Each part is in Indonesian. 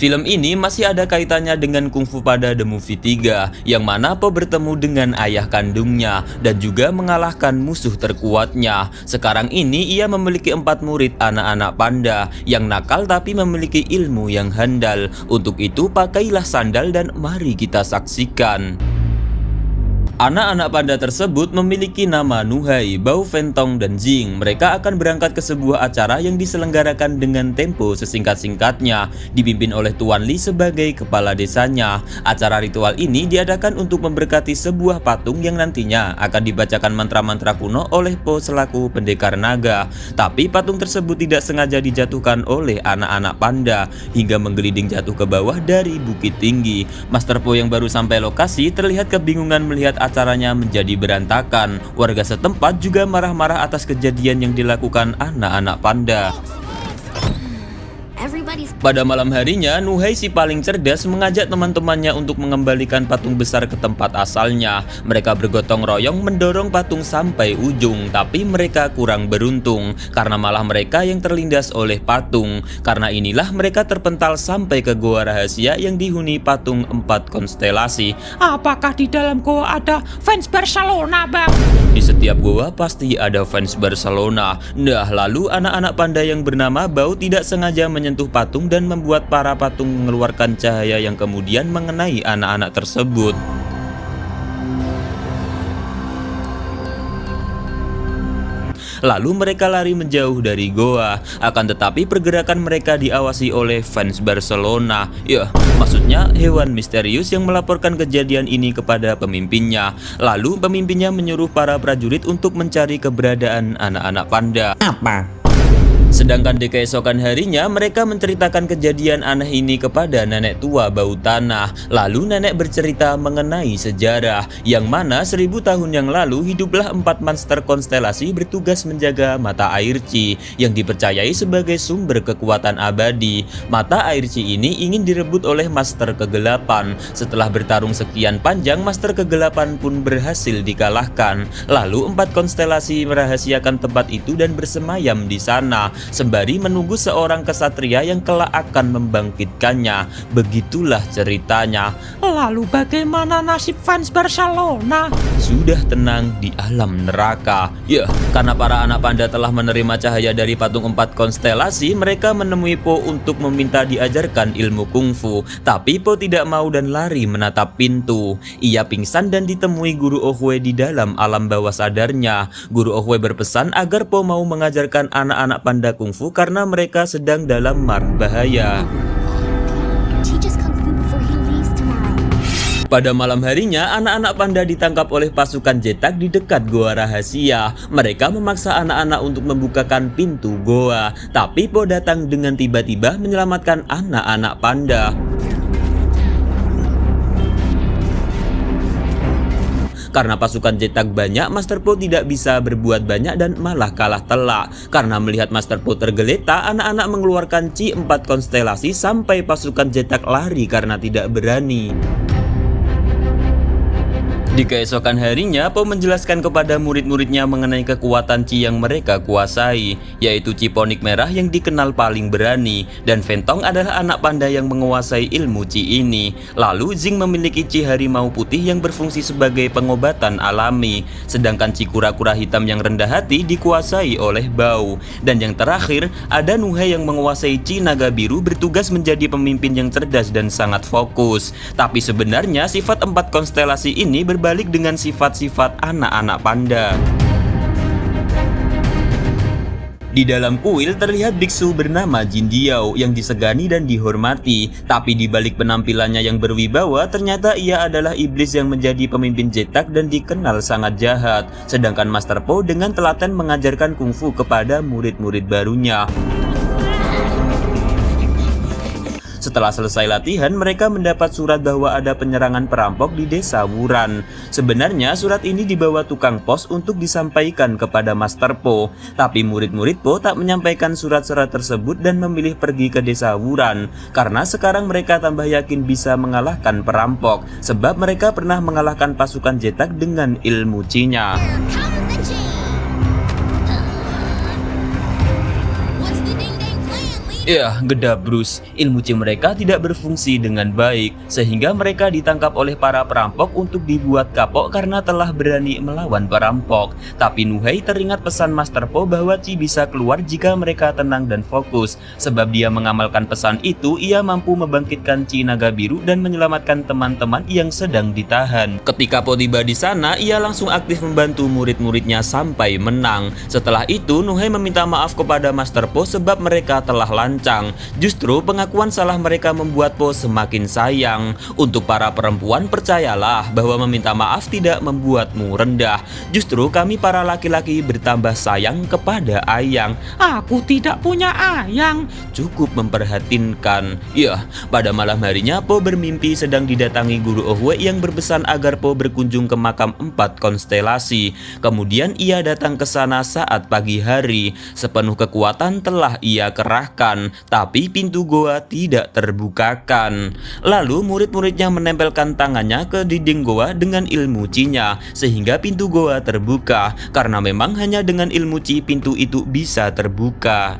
Film ini masih ada kaitannya dengan Kung Fu Panda The Movie 3, yang mana Po bertemu dengan ayah kandungnya dan juga mengalahkan musuh terkuatnya. Sekarang ini ia memiliki 4 murid anak-anak panda yang nakal tapi memiliki ilmu yang handal. Untuk itu pakailah sandal dan mari kita saksikan. Anak-anak panda tersebut memiliki nama Nuhai, Bao, Fentong, dan Jing. Mereka akan berangkat ke sebuah acara yang diselenggarakan dengan tempo sesingkat-singkatnya, dipimpin oleh Tuan Li sebagai kepala desanya. Acara ritual ini diadakan untuk memberkati sebuah patung yang nantinya akan dibacakan mantra-mantra kuno oleh Po selaku pendekar naga. Tapi patung tersebut tidak sengaja dijatuhkan oleh anak-anak panda hingga menggelinding jatuh ke bawah dari bukit tinggi. Master Po yang baru sampai lokasi terlihat kebingungan melihat acaranya menjadi berantakan. Warga setempat juga marah-marah atas kejadian yang dilakukan anak-anak panda. Pada malam harinya, Nuhai si paling cerdas mengajak teman-temannya untuk mengembalikan patung besar ke tempat asalnya. Mereka bergotong royong mendorong patung sampai ujung, tapi mereka kurang beruntung karena malah mereka yang terlindas oleh patung. Karena inilah mereka terpental sampai ke goa rahasia yang dihuni patung 4 konstelasi. Apakah di dalam goa ada fans Barcelona, Bang? Di setiap goa pasti ada fans Barcelona. Nah, lalu anak-anak panda yang bernama Bao tidak sengaja menyentuh patung dan membuat para patung mengeluarkan cahaya yang kemudian mengenai anak-anak tersebut. Lalu mereka lari menjauh dari goa. Akan tetapi pergerakan mereka diawasi oleh fans Barcelona. Ya, maksudnya hewan misterius yang melaporkan kejadian ini kepada pemimpinnya. Lalu pemimpinnya menyuruh para prajurit untuk mencari keberadaan anak-anak panda. Apa? Sedangkan di keesokan harinya mereka menceritakan kejadian aneh ini kepada nenek tua bau tanah. Lalu nenek bercerita mengenai sejarah yang mana 1000 tahun yang lalu hiduplah 4 monster konstelasi bertugas menjaga mata air Qi yang dipercayai sebagai sumber kekuatan abadi. Mata air Qi ini ingin direbut oleh master kegelapan. Setelah bertarung sekian panjang, master kegelapan pun berhasil dikalahkan. Lalu 4 konstelasi merahasiakan tempat itu dan bersemayam di sana sembari menunggu seorang kesatria yang kelak akan membangkitkannya. Begitulah ceritanya. Lalu bagaimana nasib fans Barcelona? Sudah tenang di alam neraka. Ya, karena para anak panda telah menerima cahaya dari patung 4 konstelasi, mereka menemui Po untuk meminta diajarkan ilmu kungfu. Tapi Po tidak mau dan lari menatap pintu. Ia pingsan dan ditemui Guru Ohwe di dalam alam bawah sadarnya. Guru Ohwe berpesan agar Po mau mengajarkan anak-anak panda kungfu karena mereka sedang dalam marah bahaya. Pada malam harinya, anak-anak panda ditangkap oleh pasukan jetak di dekat goa rahasia. Mereka memaksa anak-anak untuk membukakan pintu goa, tapi Po datang dengan tiba-tiba menyelamatkan anak-anak panda. Karena pasukan jetak banyak, Master Po tidak bisa berbuat banyak dan malah kalah telak. Karena melihat Master Po tergeletak, anak-anak mengeluarkan Qi 4 konstelasi sampai pasukan jetak lari karena tidak berani. Di keesokan harinya, Po menjelaskan kepada murid-muridnya mengenai kekuatan Qi yang mereka kuasai, yaitu Qi Ponik Merah yang dikenal paling berani, dan Fentong adalah anak panda yang menguasai ilmu Qi ini. Lalu Jing memiliki Qi Harimau Putih yang berfungsi sebagai pengobatan alami, sedangkan Qi Kura-Kura Hitam yang rendah hati dikuasai oleh Bao. Dan yang terakhir, ada Nuhai yang menguasai Qi Naga Biru bertugas menjadi pemimpin yang cerdas dan sangat fokus. Tapi sebenarnya sifat 4 konstelasi ini berbalik dengan sifat-sifat anak-anak panda. Di dalam kuil terlihat biksu bernama Jin Diao yang disegani dan dihormati. Tapi di balik penampilannya yang berwibawa, ternyata ia adalah iblis yang menjadi pemimpin jetak dan dikenal sangat jahat. Sedangkan Master Po dengan telaten mengajarkan kungfu kepada murid-murid barunya. Setelah selesai latihan, mereka mendapat surat bahwa ada penyerangan perampok di desa Wuran. Sebenarnya surat ini dibawa tukang pos untuk disampaikan kepada Master Po. Tapi murid-murid Po tak menyampaikan surat-surat tersebut dan memilih pergi ke desa Wuran. Karena sekarang mereka tambah yakin bisa mengalahkan perampok. Sebab mereka pernah mengalahkan pasukan jetak dengan ilmu Qi-nya. Ya, Gedabrus, ilmu Chi mereka tidak berfungsi dengan baik, sehingga mereka ditangkap oleh para perampok untuk dibuat kapok karena telah berani melawan perampok. Tapi Nuhei teringat pesan Master Po bahwa Chi bisa keluar jika mereka tenang dan fokus. Sebab dia mengamalkan pesan itu, ia mampu membangkitkan Chi naga biru dan menyelamatkan teman-teman yang sedang ditahan. Ketika Po tiba di sana, ia langsung aktif membantu murid-muridnya sampai menang. Setelah itu, Nuhei meminta maaf kepada Master Po sebab mereka telah lancang. Justru pengakuan salah mereka membuat Po semakin sayang. Untuk para perempuan, percayalah bahwa meminta maaf tidak membuatmu rendah. Justru kami para laki-laki bertambah sayang kepada Ayang. Aku tidak punya ayang. Cukup memperhatinkan. Ya, pada malam harinya Po bermimpi sedang didatangi Guru Ohwe yang berpesan agar Po berkunjung ke makam 4 konstelasi. Kemudian ia datang ke sana saat pagi hari. Sepenuh kekuatan telah ia kerahkan, tapi pintu goa tidak terbukakan. Lalu murid-muridnya menempelkan tangannya ke dinding goa dengan ilmu Chi-nya, sehingga pintu goa terbuka. Karena memang hanya dengan ilmu Chi pintu itu bisa terbuka.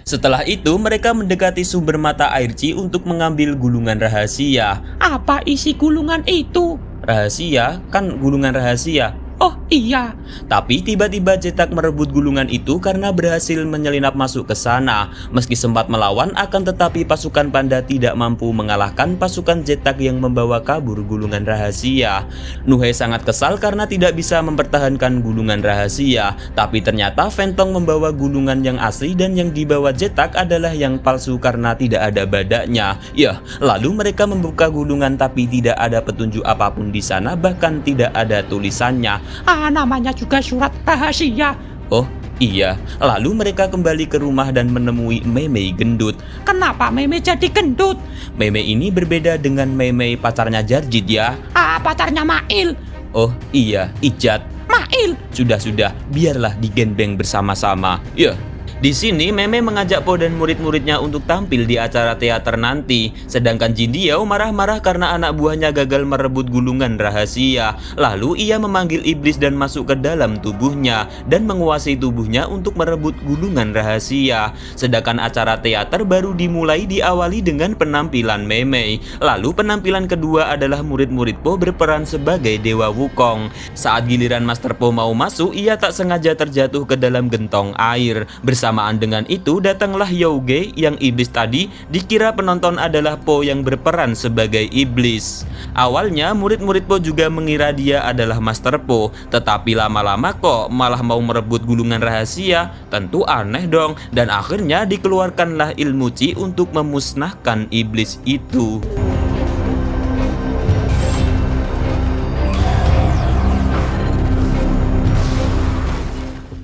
Setelah itu mereka mendekati sumber mata air Chi untuk mengambil gulungan rahasia. Apa isi gulungan itu? Rahasia? Kan gulungan rahasia. Oh iya, Tapi tiba-tiba Zetak merebut gulungan itu karena berhasil menyelinap masuk ke sana. Meski sempat melawan, akan tetapi pasukan panda tidak mampu mengalahkan pasukan Zetak yang membawa kabur gulungan rahasia. Nuhei sangat kesal karena tidak bisa mempertahankan gulungan rahasia. Tapi ternyata Fentong membawa gulungan yang asli dan yang dibawa Zetak adalah yang palsu karena tidak ada badaknya. Ya, lalu mereka membuka gulungan tapi tidak ada petunjuk apapun di sana, bahkan tidak ada tulisannya. namanya juga surat rahasia. Oh iya, lalu mereka kembali ke rumah dan menemui Mei gendut. Kenapa Meme jadi gendut? Mei ini berbeda dengan Mei pacarnya Jarjit ya. Pacarnya Mail. Oh iya, Ijat. Mail. Sudah, biarlah digendeng bersama-sama. Ya. Di sini Meme mengajak Po dan murid-muridnya untuk tampil di acara teater nanti. Sedangkan Jin Diao marah-marah karena anak buahnya gagal merebut gulungan rahasia. Lalu ia memanggil iblis dan masuk ke dalam tubuhnya dan menguasai tubuhnya untuk merebut gulungan rahasia. Sedangkan acara teater baru dimulai diawali dengan penampilan Meme. Lalu penampilan kedua adalah murid-murid Po berperan sebagai Dewa Wukong. Saat giliran Master Po mau masuk, ia tak sengaja terjatuh ke dalam gentong air. Bersamaan dengan itu datanglah Youge yang iblis tadi. Dikira penonton adalah Po yang berperan sebagai iblis. Awalnya murid-murid Po juga mengira dia adalah Master Po, tetapi lama-lama kok malah mau merebut gulungan rahasia. Tentu aneh dong. Dan akhirnya dikeluarkanlah ilmu Chi untuk memusnahkan iblis itu.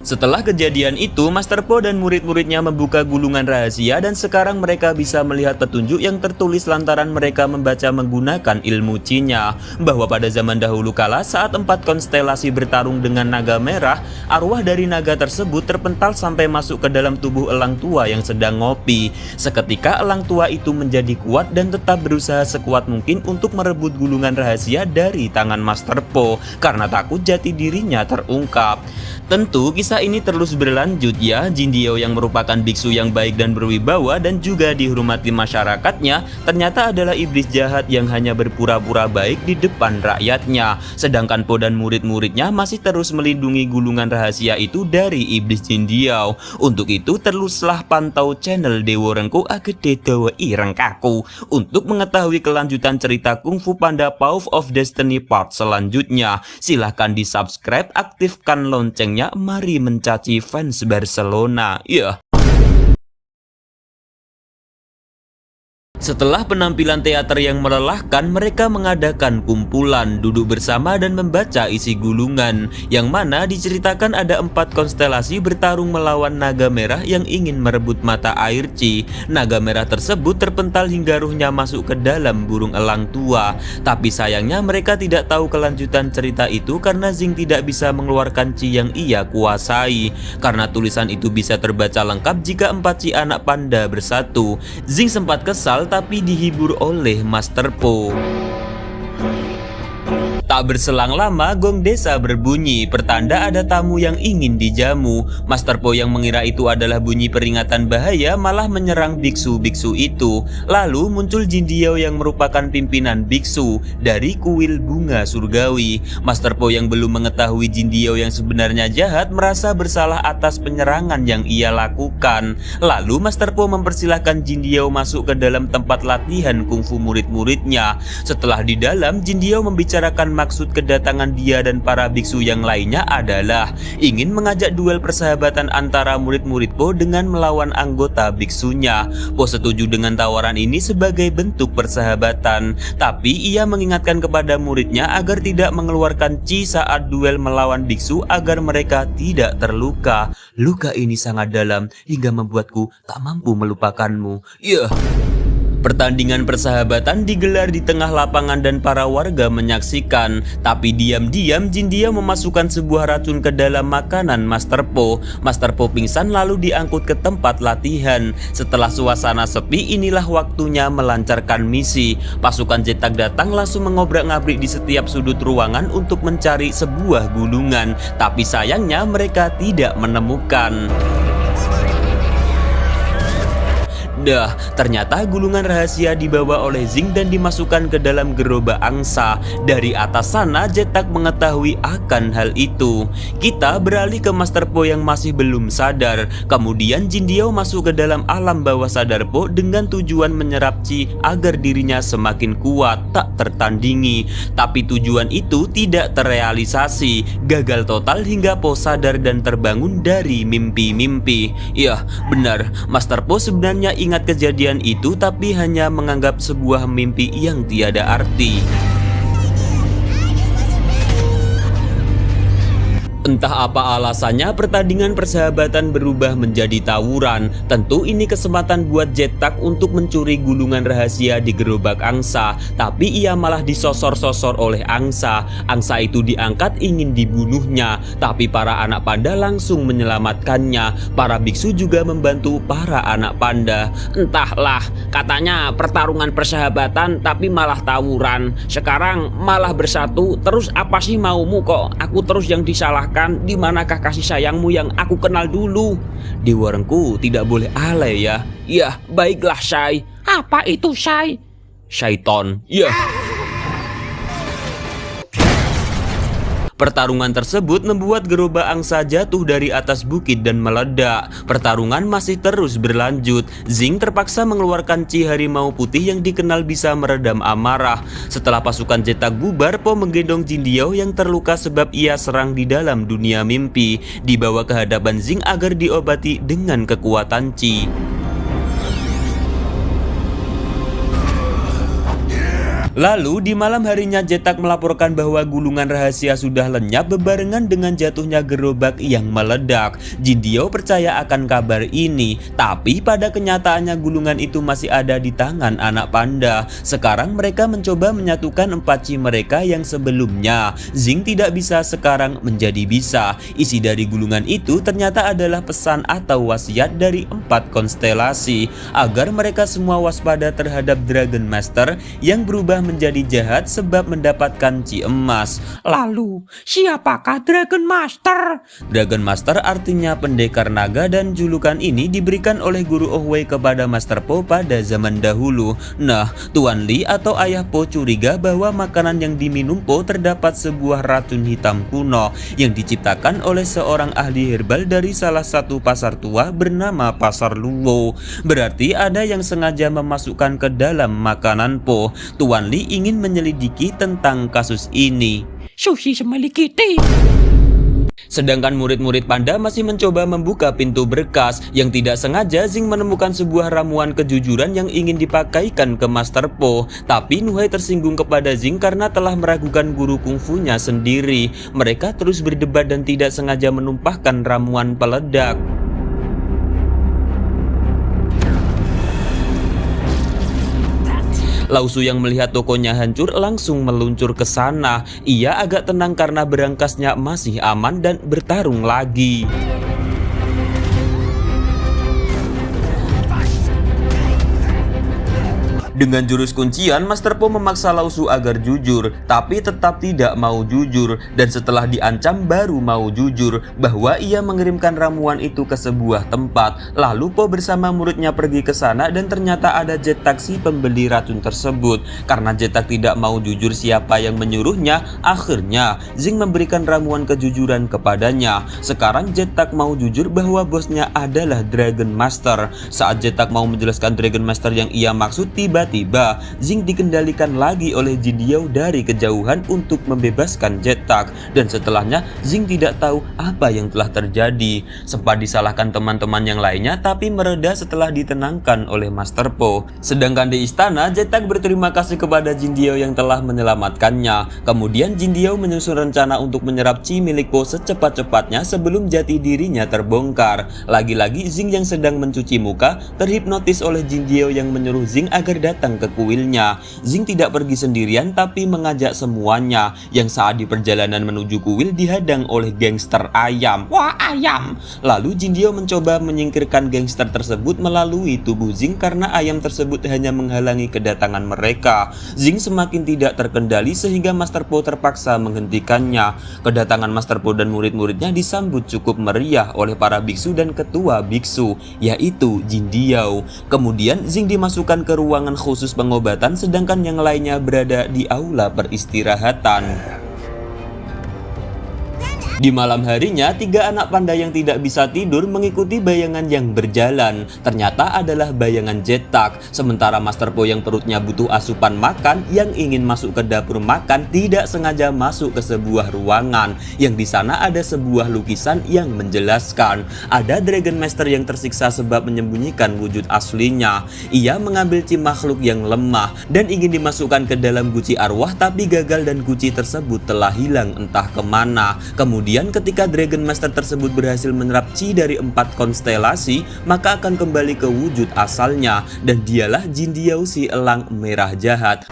Setelah kejadian itu, Master Po dan murid-muridnya membuka gulungan rahasia dan sekarang mereka bisa melihat petunjuk yang tertulis lantaran mereka membaca menggunakan ilmu Chi-nya. Bahwa pada zaman dahulu kala saat 4 konstelasi bertarung dengan naga merah, arwah dari naga tersebut terpental sampai masuk ke dalam tubuh elang tua yang sedang ngopi. Seketika elang tua itu menjadi kuat dan tetap berusaha sekuat mungkin untuk merebut gulungan rahasia dari tangan Master Po karena takut jati dirinya terungkap. Tentu kisah ini terus berlanjut ya. Jin Diao yang merupakan biksu yang baik dan berwibawa dan juga dihormati masyarakatnya ternyata adalah iblis jahat yang hanya berpura-pura baik di depan rakyatnya. Sedangkan Po dan murid-muridnya masih terus melindungi gulungan rahasia itu dari iblis Jin Diao. Untuk itu teruslah pantau channel Dewo Rengku Agede Dawa Ireng Kaku untuk mengetahui kelanjutan cerita Kung Fu Panda Path of Destiny part selanjutnya. Silahkan di subscribe, aktifkan loncengnya. Mari mencaci fans Barcelona. Ya. Setelah penampilan teater yang melelahkan, mereka mengadakan kumpulan, duduk bersama dan membaca isi gulungan, yang mana diceritakan ada 4 konstelasi bertarung melawan naga merah yang ingin merebut mata air Chi. Naga merah tersebut terpental hingga ruhnya masuk ke dalam burung elang tua. Tapi sayangnya mereka tidak tahu kelanjutan cerita itu karena Zing tidak bisa mengeluarkan Chi yang ia kuasai. Karena tulisan itu bisa terbaca lengkap jika 4 Chi anak panda bersatu. Zing sempat kesal tapi dihibur oleh Master Po. Tak berselang lama, gong desa berbunyi, pertanda ada tamu yang ingin dijamu. Master Po yang mengira itu adalah bunyi peringatan bahaya malah menyerang biksu-biksu itu. Lalu muncul Jin Diao yang merupakan pimpinan biksu dari kuil bunga surgawi. Master Po yang belum mengetahui Jin Diao yang sebenarnya jahat merasa bersalah atas penyerangan yang ia lakukan. Lalu Master Po mempersilahkan Jin Diao masuk ke dalam tempat latihan kungfu murid-muridnya. Setelah di dalam, Jin Diao membicarakan maksud kedatangan dia dan para biksu yang lainnya adalah ingin mengajak duel persahabatan antara murid-murid Po dengan melawan anggota biksunya. Po setuju dengan tawaran ini sebagai bentuk persahabatan, tapi ia mengingatkan kepada muridnya agar tidak mengeluarkan chi saat duel melawan biksu agar mereka tidak terluka. Luka ini sangat dalam hingga membuatku tak mampu melupakanmu. Pertandingan persahabatan digelar di tengah lapangan dan para warga menyaksikan. Tapi diam-diam Jin Diao memasukkan sebuah racun ke dalam makanan Master Po. Master Po pingsan lalu diangkut ke tempat latihan. Setelah suasana sepi, inilah waktunya melancarkan misi. Pasukan Zetak datang langsung mengobrak-ngabrik di setiap sudut ruangan untuk mencari sebuah gulungan. Tapi sayangnya mereka tidak menemukan. Ternyata gulungan rahasia dibawa oleh Zing dan dimasukkan ke dalam gerobak angsa. Dari atas sana Zetak mengetahui akan hal itu. Kita beralih ke Master Po yang masih belum sadar. Kemudian Jin Diao masuk ke dalam alam bawah sadar Po dengan tujuan menyerap chi agar dirinya semakin kuat, tak tertandingi. Tapi tujuan itu tidak terrealisasi. Gagal total hingga Po sadar dan terbangun dari mimpi-mimpi. Ya, benar, Master Po sebenarnya ingat kejadian itu tapi hanya menganggap sebuah mimpi yang tiada arti. Entah apa alasannya, pertandingan persahabatan berubah menjadi tawuran. Tentu ini kesempatan buat Zetak untuk mencuri gulungan rahasia di gerobak angsa. Tapi ia malah disosor-sosor oleh angsa. Angsa itu diangkat ingin dibunuhnya. Tapi para anak panda langsung menyelamatkannya. Para biksu juga membantu para anak panda. Entahlah, katanya pertarungan persahabatan tapi malah tawuran. Sekarang malah bersatu. Terus apa sih maumu kok? Aku terus yang disalahkan. Di manakah kasih sayangmu yang aku kenal dulu? Di warungku tidak boleh alay ya. Ya, baiklah Shai. Apa itu Shai? Syaiton. Ya. Pertarungan tersebut membuat gerobak angsa jatuh dari atas bukit dan meledak. Pertarungan masih terus berlanjut. Zing terpaksa mengeluarkan chi harimau putih yang dikenal bisa meredam amarah. Setelah pasukan Zetak bubar, Po menggendong Jin Diao yang terluka sebab ia serang di dalam dunia mimpi. Dibawa ke hadapan Zing agar diobati dengan kekuatan chi. Lalu di malam harinya Zetak melaporkan bahwa gulungan rahasia sudah lenyap bebarengan dengan jatuhnya gerobak yang meledak. Jin Diao percaya akan kabar ini, tapi pada kenyataannya gulungan itu masih ada di tangan anak panda. Sekarang mereka mencoba menyatukan 4 chi mereka yang sebelumnya. Zing tidak bisa, sekarang menjadi bisa. Isi dari gulungan itu ternyata adalah pesan atau wasiat dari 4 konstelasi agar mereka semua waspada terhadap Dragon Master yang berubah menjadi jahat sebab mendapatkan chi emas. Lalu, siapakah Dragon Master? Dragon Master artinya pendekar naga dan julukan ini diberikan oleh Guru Ohwei kepada Master Po pada zaman dahulu. Nah, Tuan Li atau Ayah Po curiga bahwa makanan yang diminum Po terdapat sebuah racun hitam kuno yang diciptakan oleh seorang ahli herbal dari salah satu pasar tua bernama Pasar Luo. Berarti ada yang sengaja memasukkan ke dalam makanan Po. Tuan Li ingin menyelidiki tentang kasus ini. Sushi semelikiti. Sedangkan murid-murid panda masih mencoba membuka pintu berkas. Yang tidak sengaja Zing menemukan sebuah ramuan kejujuran yang ingin dipakaikan ke Master Po. Tapi Nuhai tersinggung kepada Zing karena telah meragukan guru kungfunya sendiri. Mereka terus berdebat dan tidak sengaja menumpahkan ramuan peledak. Lao Su yang melihat tokonya hancur langsung meluncur ke sana. Ia agak tenang karena berangkasnya masih aman dan bertarung lagi. Dengan jurus kuncian, Master Po memaksa Lao Shu agar jujur, tapi tetap tidak mau jujur, dan setelah diancam baru mau jujur bahwa ia mengirimkan ramuan itu ke sebuah tempat. Lalu Po bersama muridnya pergi ke sana dan ternyata ada Jet Tak si pembeli racun tersebut. Karena Jet Tak tidak mau jujur siapa yang menyuruhnya, akhirnya Zing memberikan ramuan kejujuran kepadanya. Sekarang Jet Tak mau jujur bahwa bosnya adalah Dragon Master. Saat Jet Tak mau menjelaskan Dragon Master yang ia maksud, tiba-tiba Zing dikendalikan lagi oleh Jin Diao dari kejauhan untuk membebaskan Jet Tak. Dan setelahnya Zing tidak tahu apa yang telah terjadi. Sempat disalahkan teman-teman yang lainnya, tapi mereda setelah ditenangkan oleh Master Po. Sedangkan di istana, Jet Tak berterima kasih kepada Jin Diao yang telah menyelamatkannya. Kemudian Jin Diao menyusun rencana untuk menyerap Qi milik Po secepat-cepatnya sebelum jati dirinya terbongkar. Lagi-lagi Zing yang sedang mencuci muka terhipnotis oleh Jin Diao yang menyuruh Zing agar datang ke kuilnya. Zing tidak pergi sendirian tapi mengajak semuanya, yang saat di perjalanan menuju kuil dihadang oleh gangster ayam. Wah, ayam! Lalu Jin Diao mencoba menyingkirkan gangster tersebut melalui tubuh Zing karena ayam tersebut hanya menghalangi kedatangan mereka. Zing semakin tidak terkendali sehingga Master Po terpaksa menghentikannya. Kedatangan Master Po dan murid-muridnya disambut cukup meriah oleh para biksu dan ketua biksu, yaitu Jin Diao. Kemudian Zing dimasukkan ke ruangan khusus pengobatan sedangkan yang lainnya berada di aula peristirahatan. Di malam harinya, 3 anak panda yang tidak bisa tidur mengikuti bayangan yang berjalan. Ternyata adalah bayangan Jet Tak. Sementara Master Po yang perutnya butuh asupan makan, yang ingin masuk ke dapur makan, tidak sengaja masuk ke sebuah ruangan. Yang di sana ada sebuah lukisan yang menjelaskan ada Dragon Master yang tersiksa sebab menyembunyikan wujud aslinya. Ia mengambil Qi makhluk yang lemah dan ingin dimasukkan ke dalam guci arwah, tapi gagal dan guci tersebut telah hilang entah kemana. Kemudian ketika Dragon Master tersebut berhasil menyerap Qi dari 4 konstelasi, maka akan kembali ke wujud asalnya, dan dialah Jin Diao si elang merah jahat.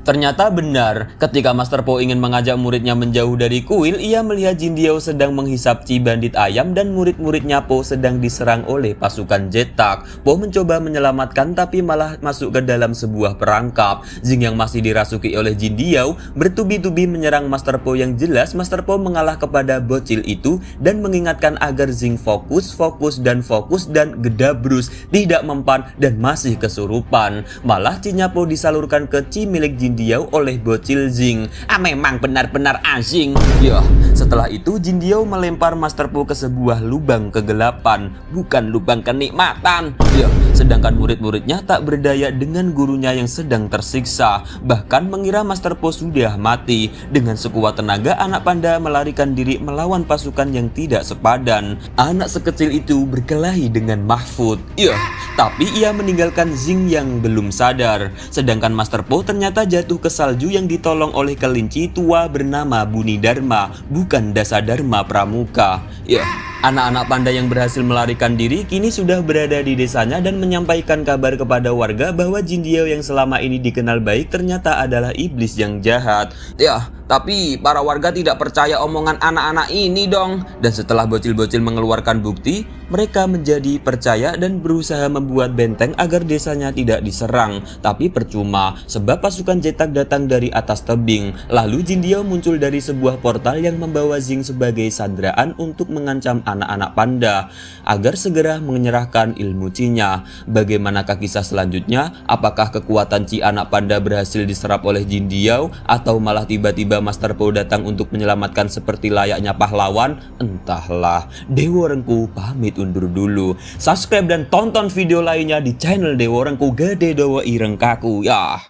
Ternyata benar, ketika Master Po ingin mengajak muridnya menjauh dari kuil, ia melihat Jin Diao sedang menghisap Qi bandit ayam dan murid-muridnya Po sedang diserang oleh pasukan Jet Tak. Po mencoba menyelamatkan tapi malah masuk ke dalam sebuah perangkap. Zing yang masih dirasuki oleh Jin Diao bertubi-tubi menyerang Master Po, yang jelas Master Po mengalah kepada bocil itu dan mengingatkan agar Zing fokus dan gedabrus, tidak mempan dan masih kesurupan. Malah Qi-nya Po disalurkan ke Qi milik Jin Diao oleh bocil Zing. Memang benar-benar asing. Ya, setelah itu Jin Diao melempar Master Po ke sebuah lubang kegelapan, bukan lubang kenikmatan. Ya, sedangkan murid-muridnya tak berdaya dengan gurunya yang sedang tersiksa, bahkan mengira Master Po sudah mati. Dengan sekuat tenaga, anak panda melarikan diri melawan pasukan yang tidak sepadan. Anak sekecil itu berkelahi dengan Mahfud. Ya, tapi ia meninggalkan Zing yang belum sadar. Sedangkan Master Po ternyata jatuh ke salju yang ditolong oleh kelinci tua bernama Buni Dharma, bukan Dasa Dharma Pramuka. Ya, anak-anak panda yang berhasil melarikan diri kini sudah berada di desanya dan menyampaikan kabar kepada warga bahwa Jin Diao yang selama ini dikenal baik ternyata adalah iblis yang jahat. Ya, tapi para warga tidak percaya omongan anak-anak ini dong. Dan setelah bocil-bocil mengeluarkan bukti, mereka menjadi percaya dan berusaha membuat benteng agar desanya tidak diserang. Tapi percuma, sebab pasukan Jet Tak datang dari atas tebing. Lalu Jin Diao muncul dari sebuah portal yang membawa Zing sebagai sandraan untuk mengancam anak-anak panda agar segera menyerahkan ilmu Qi-nya. Bagaimanakah kisah selanjutnya? Apakah kekuatan Qi anak panda berhasil diserap oleh Jin Diao, atau malah tiba-tiba Master Po datang untuk menyelamatkan seperti layaknya pahlawan? Entahlah. Dewa Rengku pamit undur dulu. Subscribe dan tonton video lainnya di channel Dewa Rengku Gede Dawa Ireng Kaku ya.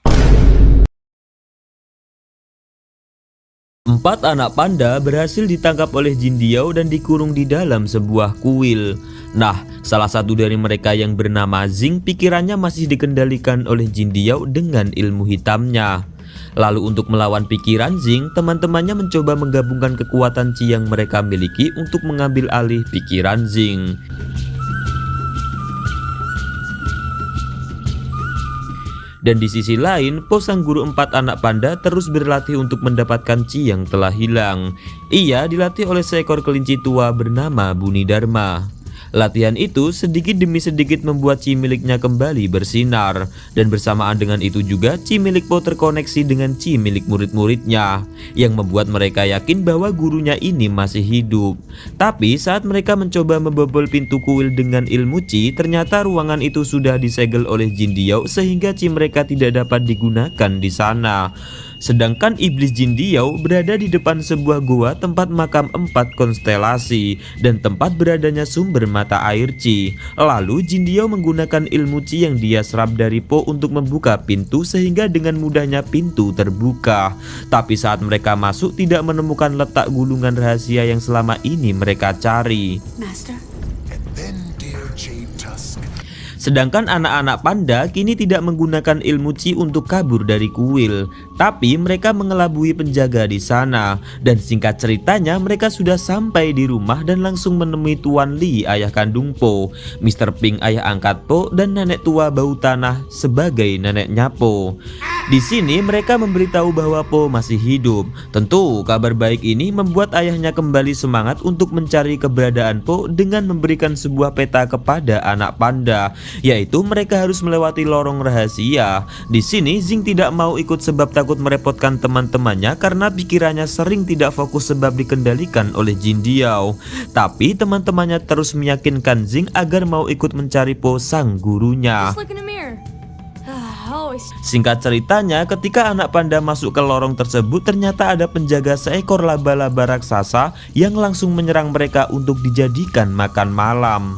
4 anak panda berhasil ditangkap oleh Jin Diao dan dikurung di dalam sebuah kuil. Nah, salah satu dari mereka yang bernama Zing, pikirannya masih dikendalikan oleh Jin Diao dengan ilmu hitamnya. Lalu untuk melawan pikiran Zing, teman-temannya mencoba menggabungkan kekuatan Qi yang mereka miliki untuk mengambil alih pikiran Zing. Dan di sisi lain, Po sang guru 4 anak panda terus berlatih untuk mendapatkan Qi yang telah hilang. Ia dilatih oleh seekor kelinci tua bernama Buni Dharma. Latihan itu sedikit demi sedikit membuat chi miliknya kembali bersinar. Dan bersamaan dengan itu juga chi milik Po terkoneksi dengan chi milik murid-muridnya, yang membuat mereka yakin bahwa gurunya ini masih hidup. Tapi saat mereka mencoba membobol pintu kuil dengan ilmu chi, ternyata ruangan itu sudah disegel oleh Jin Diao sehingga chi mereka tidak dapat digunakan di sana. Sedangkan iblis Jin Diao berada di depan sebuah gua tempat makam 4 konstelasi dan tempat beradanya sumber mata air chi. Lalu Jin Diao menggunakan ilmu chi yang dia serap dari Po untuk membuka pintu sehingga dengan mudahnya pintu terbuka. Tapi saat mereka masuk tidak menemukan letak gulungan rahasia yang selama ini mereka cari. Master? Sedangkan anak-anak panda kini tidak menggunakan ilmu chi untuk kabur dari kuil, tapi mereka mengelabui penjaga di sana. Dan singkat ceritanya mereka sudah sampai di rumah dan langsung menemui Tuan Li, ayah kandung Po, Mr. Pink, ayah angkat Po, dan nenek tua bau tanah sebagai neneknya Po. Di sini mereka memberitahu bahwa Po masih hidup. Tentu kabar baik ini membuat ayahnya kembali semangat untuk mencari keberadaan Po dengan memberikan sebuah peta kepada anak panda, yaitu mereka harus melewati lorong rahasia. Di sini Zing tidak mau ikut sebab takut merepotkan teman-temannya karena pikirannya sering tidak fokus sebab dikendalikan oleh Jin Diao. Tapi teman-temannya terus meyakinkan Zing agar mau ikut mencari Po sang gurunya. Just look in a mirror. Always. Singkat ceritanya, ketika anak panda masuk ke lorong tersebut, ternyata ada penjaga seekor laba-laba raksasa yang langsung menyerang mereka untuk dijadikan makan malam.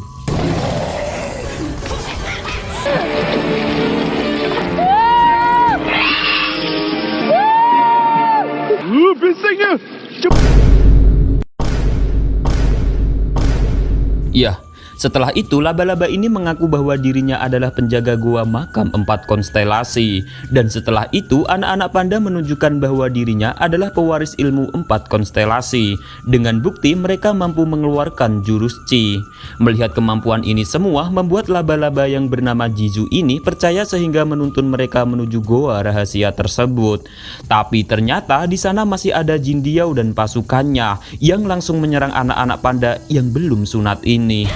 Ya, setelah itu laba-laba ini mengaku bahwa dirinya adalah penjaga gua makam 4 konstelasi. Dan setelah itu anak-anak panda menunjukkan bahwa dirinya adalah pewaris ilmu 4 konstelasi. Dengan bukti mereka mampu mengeluarkan jurus chi. Melihat kemampuan ini semua membuat laba-laba yang bernama Jizu ini percaya sehingga menuntun mereka menuju goa rahasia tersebut. Tapi ternyata di sana masih ada Jin Diao dan pasukannya yang langsung menyerang anak-anak panda yang belum sunat ini.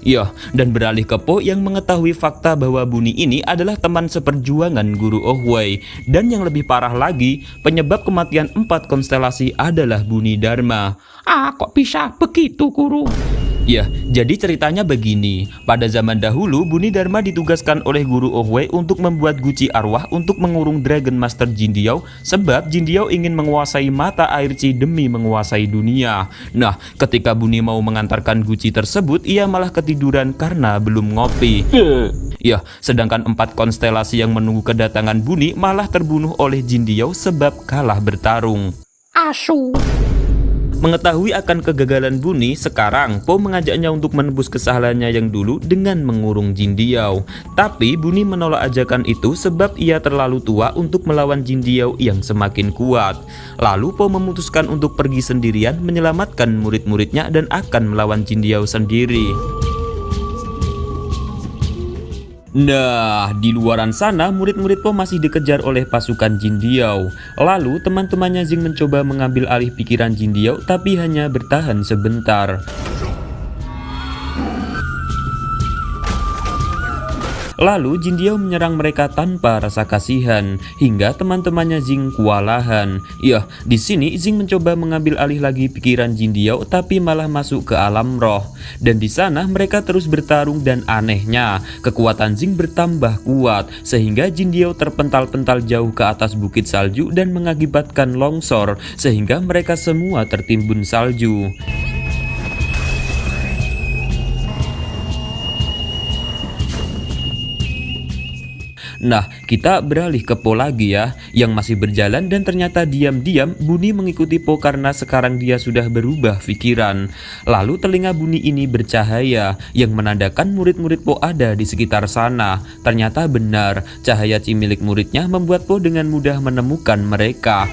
Ya, dan beralih ke Po yang mengetahui fakta bahwa Buni ini adalah teman seperjuangan Guru Ohuai. Dan yang lebih parah lagi, penyebab kematian 4 konstelasi adalah Buni Dharma. Kok bisa begitu, Guru? Ya, jadi ceritanya begini. Pada zaman dahulu, Buni Dharma ditugaskan oleh Guru Ohuai untuk membuat guci arwah untuk mengurung Dragon Master Jin Diao, sebab Jin Diao ingin menguasai mata air chi demi menguasai dunia. Nah, ketika Buni mau mengantarkan guci tersebut, ia malah ketiduran karena belum ngopi. Ya, sedangkan 4 konstelasi yang menunggu kedatangan Buni malah terbunuh oleh Jin Diao sebab kalah bertarung. Asu. Mengetahui akan kegagalan Buni, sekarang Po mengajaknya untuk menebus kesalahannya yang dulu dengan mengurung Jin Diao. Tapi Buni menolak ajakan itu sebab ia terlalu tua untuk melawan Jin Diao yang semakin kuat. Lalu Po memutuskan untuk pergi sendirian menyelamatkan murid-muridnya dan akan melawan Jin Diao sendiri. Nah, di luaran sana murid-murid Po masih dikejar oleh pasukan Jin Diao. Lalu teman-temannya Zing mencoba mengambil alih pikiran Jin Diao tapi hanya bertahan sebentar. Lalu Jin Diao menyerang mereka tanpa rasa kasihan hingga teman-temannya Zing kewalahan. Ya, di sini Zing mencoba mengambil alih lagi pikiran Jin Diao tapi malah masuk ke alam roh. Dan di sana mereka terus bertarung dan anehnya kekuatan Zing bertambah kuat sehingga Jin Diao terpental-pental jauh ke atas bukit salju dan mengakibatkan longsor sehingga mereka semua tertimbun salju. Nah, kita beralih ke Po lagi ya, yang masih berjalan dan ternyata diam-diam Buni mengikuti Po karena sekarang dia sudah berubah pikiran. Lalu telinga Buni ini bercahaya, yang menandakan murid-murid Po ada di sekitar sana. Ternyata benar, cahaya chi milik muridnya membuat Po dengan mudah menemukan mereka.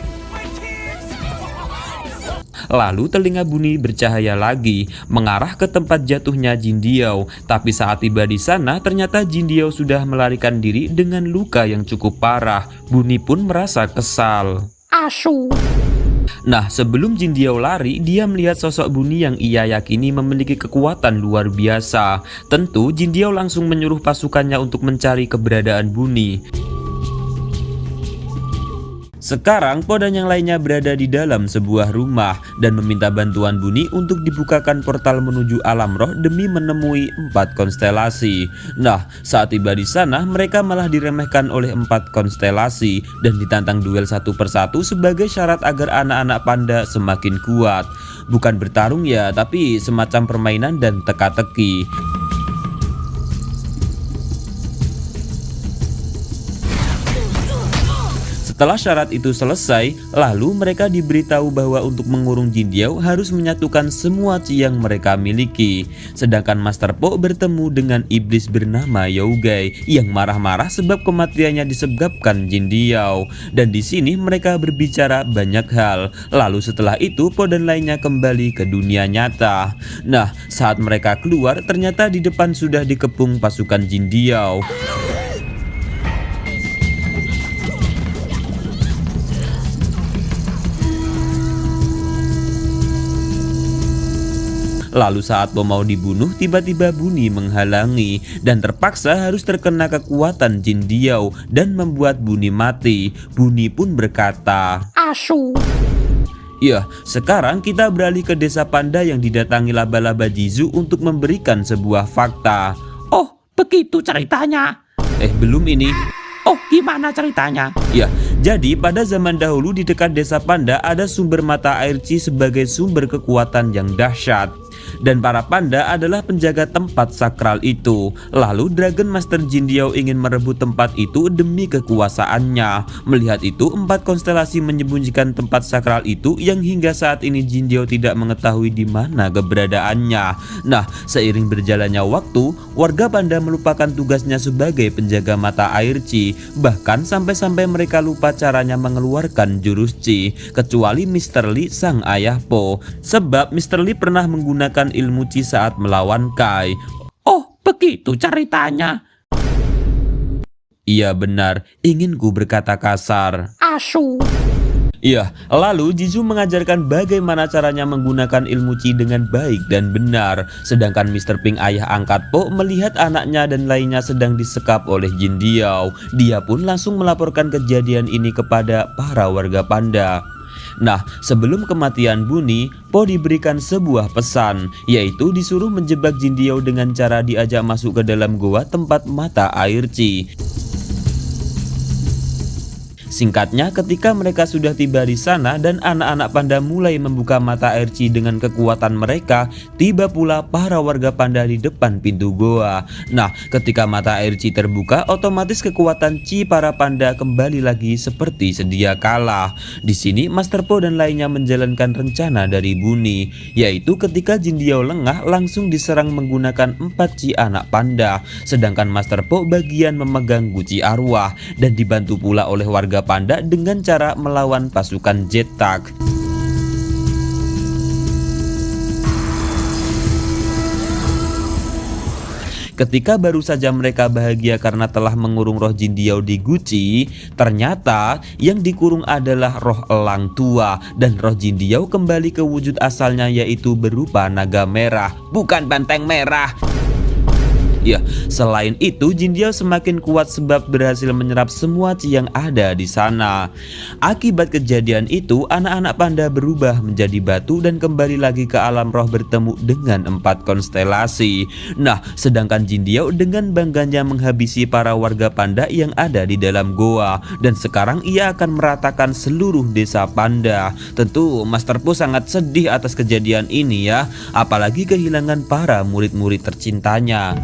Lalu telinga Buni bercahaya lagi, mengarah ke tempat jatuhnya Jin Diao. Tapi saat tiba di sana, ternyata Jin Diao sudah melarikan diri dengan luka yang cukup parah. Buni pun merasa kesal. Asu. Nah, sebelum Jin Diao lari, dia melihat sosok Buni yang ia yakini memiliki kekuatan luar biasa. Tentu, Jin Diao langsung menyuruh pasukannya untuk mencari keberadaan Buni. Sekarang Po dan yang lainnya berada di dalam sebuah rumah dan meminta bantuan Buni untuk dibukakan portal menuju alam roh demi menemui 4 konstelasi. Nah, saat tiba di sana mereka malah diremehkan oleh 4 konstelasi dan ditantang duel satu persatu sebagai syarat agar anak-anak panda semakin kuat. Bukan bertarung ya, tapi semacam permainan dan teka-teki. Setelah syarat itu selesai, lalu mereka diberitahu bahwa untuk mengurung Jin Diao harus menyatukan semua chi yang mereka miliki. Sedangkan Master Po bertemu dengan iblis bernama Yao Gai yang marah-marah sebab kematiannya disebabkan Jin Diao. Dan di sini mereka berbicara banyak hal. Lalu setelah itu Po dan lainnya kembali ke dunia nyata. Nah, saat mereka keluar ternyata di depan sudah dikepung pasukan Jin Diao. Lalu saat Po mau dibunuh, tiba-tiba Buni menghalangi dan terpaksa harus terkena kekuatan Jin Diao dan membuat Buni mati. Buni pun berkata, Asu. "Ya, sekarang kita beralih ke desa panda yang didatangi laba-laba Jizu untuk memberikan sebuah fakta." Oh, begitu ceritanya. Belum ini. Oh, gimana ceritanya? Ya, jadi pada zaman dahulu di dekat desa panda ada sumber mata air Chi sebagai sumber kekuatan yang dahsyat. Dan para panda adalah penjaga tempat sakral itu. Lalu Dragon Master Jin Diao ingin merebut tempat itu demi kekuasaannya. Melihat itu, 4 konstelasi menyembunyikan tempat sakral itu yang hingga saat ini Jin Diao tidak mengetahui di mana keberadaannya. Nah, seiring berjalannya waktu, warga panda melupakan tugasnya sebagai penjaga mata air Chi. Bahkan sampai-sampai mereka lupa caranya mengeluarkan jurus Chi, kecuali Mr. Lee sang ayah Po. Sebab Mr. Lee pernah menggunakan ilmu Chi saat melawan Kai. Oh, begitu ceritanya. Iya benar, ingin ku berkata kasar. Asu. Iya, lalu Jizu mengajarkan bagaimana caranya menggunakan ilmu Chi dengan baik dan benar. Sedangkan Mr. Pink ayah angkat Po melihat anaknya dan lainnya sedang disekap oleh Jin Diao. Dia pun langsung melaporkan kejadian ini kepada para warga panda. Nah, sebelum kematian Buni, Po diberikan sebuah pesan, yaitu disuruh menjebak Jin Diao dengan cara diajak masuk ke dalam goa tempat mata air Chi. Singkatnya, ketika mereka sudah tiba di sana dan anak-anak panda mulai membuka mata air Chi dengan kekuatan mereka, tiba pula para warga panda di depan pintu goa. Nah, ketika mata air Chi terbuka, otomatis kekuatan Chi para panda kembali lagi seperti sedia kala. Di sini Master Po dan lainnya menjalankan rencana dari Buni, yaitu ketika Jin Diao lengah langsung diserang menggunakan 4 Chi anak panda, sedangkan Master Po bagian memegang guci arwah dan dibantu pula oleh warga panda dengan cara melawan pasukan Jetak. Ketika baru saja mereka bahagia karena telah mengurung roh Jin Diao di guci, ternyata yang dikurung adalah roh elang tua dan roh Jin Diao kembali ke wujud asalnya, yaitu berupa naga merah, bukan banteng merah. Ya, selain itu Jin Diao semakin kuat sebab berhasil menyerap semua Chi yang ada di sana. Akibat kejadian itu, anak-anak panda berubah menjadi batu dan kembali lagi ke alam roh bertemu dengan 4 konstelasi. Nah, sedangkan Jin Diao dengan bangganya menghabisi para warga panda yang ada di dalam goa, dan sekarang ia akan meratakan seluruh desa panda. Tentu Master Po sangat sedih atas kejadian ini ya, apalagi kehilangan para murid-murid tercintanya.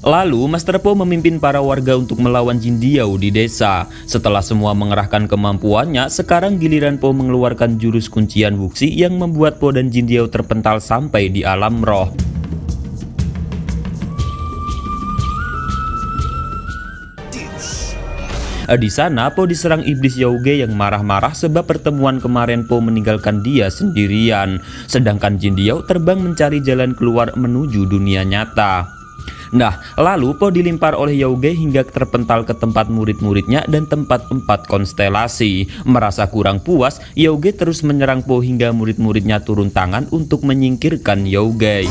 Lalu Master Po memimpin para warga untuk melawan Jin Diao di desa. Setelah semua mengerahkan kemampuannya, sekarang giliran Po mengeluarkan jurus kuncian Wuxi yang membuat Po dan Jin Diao terpental sampai di alam roh. Di sana Po diserang iblis Yao Gai yang marah-marah sebab pertemuan kemarin Po meninggalkan dia sendirian. Sedangkan Jin Diao terbang mencari jalan keluar menuju dunia nyata. Nah, lalu Po dilimpar oleh Yauge hingga terpental ke tempat murid-muridnya dan tempat 4 konstelasi. Merasa kurang puas, Yauge terus menyerang Po hingga murid-muridnya turun tangan untuk menyingkirkan Yauge.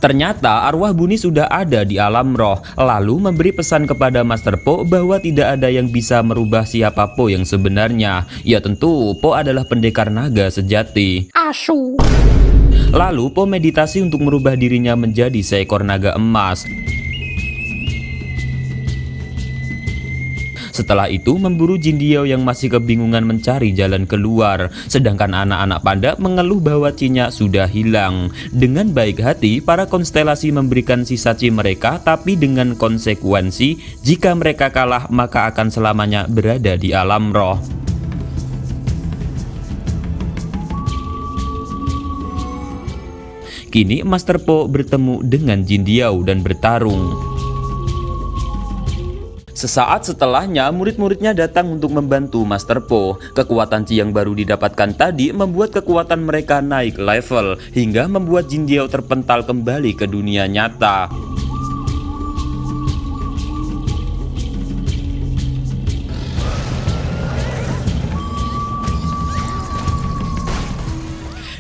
Ternyata arwah Buni sudah ada di alam roh, lalu memberi pesan kepada Master Po bahwa tidak ada yang bisa merubah siapa Po yang sebenarnya. Ya tentu, Po adalah pendekar naga sejati. Asu. Lalu Po meditasi untuk merubah dirinya menjadi seekor naga emas. Setelah itu memburu Jin Diao yang masih kebingungan mencari jalan keluar. Sedangkan anak-anak panda mengeluh bahwa Chi-nya sudah hilang. Dengan baik hati, para konstelasi memberikan sisa Chi mereka, tapi dengan konsekuensi jika mereka kalah maka akan selamanya berada di alam roh. Kini Master Po bertemu dengan Jin Diao dan bertarung. Sesaat setelahnya, murid-muridnya datang untuk membantu Master Po. Kekuatan Chi yang baru didapatkan tadi membuat kekuatan mereka naik level, hingga membuat Jin Diao terpental kembali ke dunia nyata.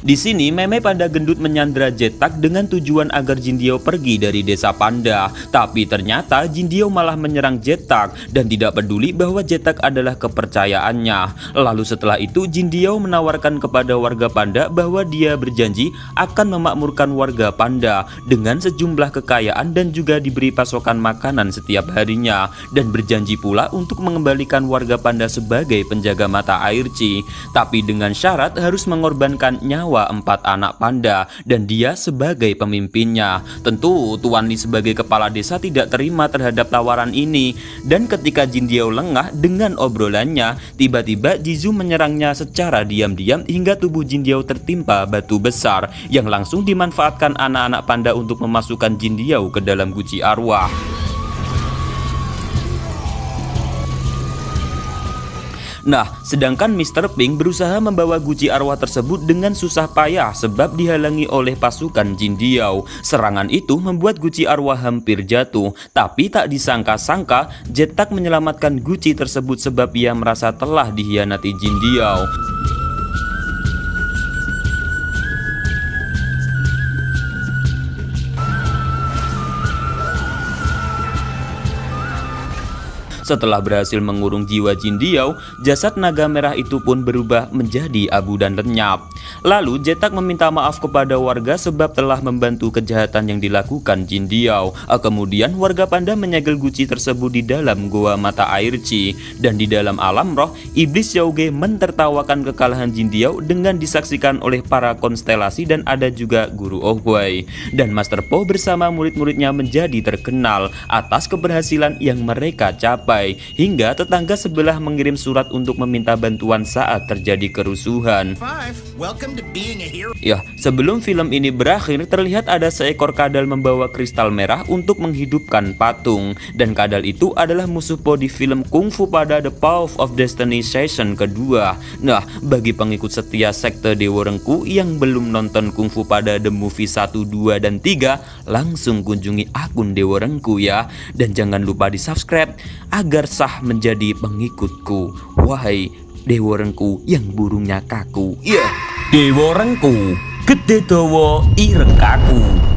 Di sini Meme Panda Gendut menyandra Jetak dengan tujuan agar Jin Diao pergi dari desa panda. Tapi ternyata Jin Diao malah menyerang Jetak dan tidak peduli bahwa Jetak adalah kepercayaannya. Lalu setelah itu Jin Diao menawarkan kepada warga panda bahwa dia berjanji akan memakmurkan warga panda dengan sejumlah kekayaan dan juga diberi pasokan makanan setiap harinya, dan berjanji pula untuk mengembalikan warga panda sebagai penjaga mata air Chi, tapi dengan syarat harus mengorbankan nyawa 4 anak panda dan dia sebagai pemimpinnya. Tentu Tuan Li sebagai kepala desa tidak terima terhadap tawaran ini, dan ketika Jin Diao lengah dengan obrolannya, tiba-tiba Jizu menyerangnya secara diam-diam hingga tubuh Jin Diao tertimpa batu besar yang langsung dimanfaatkan anak-anak panda untuk memasukkan Jin Diao ke dalam guci arwah. Nah, sedangkan Mr. Pink berusaha membawa guci arwah tersebut dengan susah payah sebab dihalangi oleh pasukan Jin Diao. Serangan itu membuat guci arwah hampir jatuh, tapi tak disangka-sangka Jetak menyelamatkan guci tersebut sebab ia merasa telah dikhianati Jin Diao. Setelah berhasil mengurung jiwa Jin Diao, jasad naga merah itu pun berubah menjadi abu dan lenyap. Lalu Jetak meminta maaf kepada warga sebab telah membantu kejahatan yang dilakukan Jin Diao. Kemudian warga panda menyegel guci tersebut di dalam goa mata air Chi, dan di dalam alam roh, iblis Yauge mentertawakan kekalahan Jin Diao dengan disaksikan oleh para konstelasi dan ada juga guru Ohuai. Dan Master Po bersama murid-muridnya menjadi terkenal atas keberhasilan yang mereka capai, hingga tetangga sebelah mengirim surat untuk meminta bantuan saat terjadi kerusuhan. Ya, sebelum film ini berakhir, terlihat ada seekor kadal membawa kristal merah untuk menghidupkan patung, dan kadal itu adalah musuh Po di film Kung Fu Pada The Path of Destiny season kedua. Nah, bagi pengikut setia sekte Dewa Rengku yang belum nonton Kung Fu Pada The Movie 1, 2, dan 3, langsung kunjungi akun Dewa Rengku ya, dan jangan lupa di subscribe agar sah menjadi pengikutku. Wahai Dewa Rengku yang burungnya kaku. Dewa Rengku, gede dawa ireng kaku.